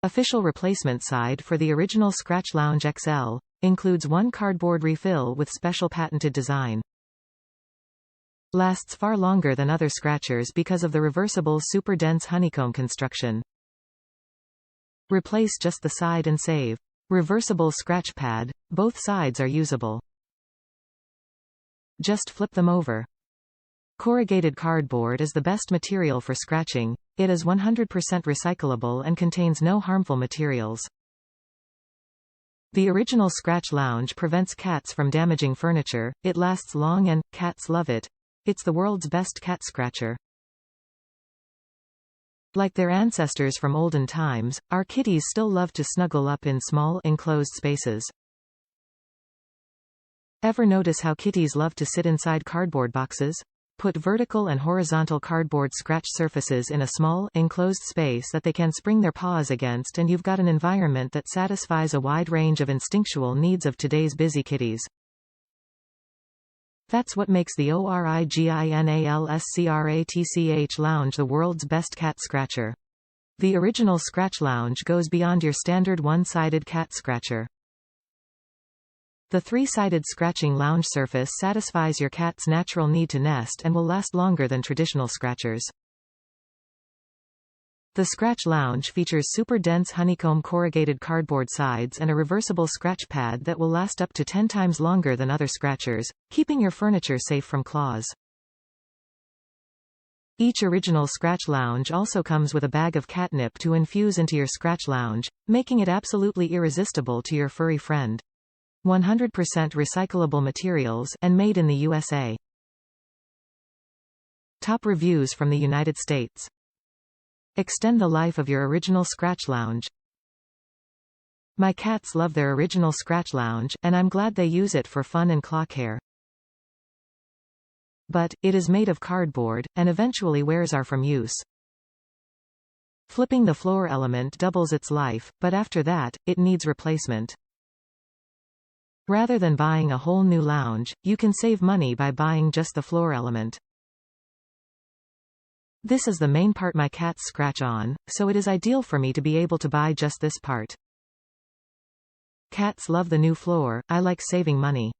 Official replacement side for the original Scratch Lounge XL. Includes one cardboard refill with special patented design. Lasts far longer than other scratchers because of the reversible super dense honeycomb construction. Replace just the side and save. Reversible scratch pad. Both sides are usable. Just flip them over. Corrugated cardboard is the best material for scratching. It is 100% recyclable and contains no harmful materials. The original Scratch Lounge prevents cats from damaging furniture. It lasts long and cats love it. It's the world's best cat scratcher. Like their ancestors from olden times, our kitties still love to snuggle up in small, enclosed spaces. Ever notice how kitties love to sit inside cardboard boxes? Put vertical and horizontal cardboard scratch surfaces in a small, enclosed space that they can spring their paws against, and you've got an environment that satisfies a wide range of instinctual needs of today's busy kitties. That's what makes the ORIGINALSCRATCH Lounge the world's best cat scratcher. The original Scratch Lounge goes beyond your standard one-sided cat scratcher. The three-sided scratching lounge surface satisfies your cat's natural need to nest and will last longer than traditional scratchers. The Scratch Lounge features super dense honeycomb corrugated cardboard sides and a reversible scratch pad that will last up to 10 times longer than other scratchers, keeping your furniture safe from claws. Each original Scratch Lounge also comes with a bag of catnip to infuse into your Scratch Lounge, making it absolutely irresistible to your furry friend. 100% recyclable materials, and made in the USA. Top reviews from the United States. Extend the life of your original Scratch Lounge. My cats love their original Scratch Lounge, and I'm glad they use it for fun and claw care. But, it is made of cardboard, and eventually wears are from use. Flipping the floor element doubles its life, but after that, it needs replacement. Rather than buying a whole new lounge, you can save money by buying just the floor element. This is the main part my cats scratch on, so it is ideal for me to be able to buy just this part. Cats love the new floor. I like saving money.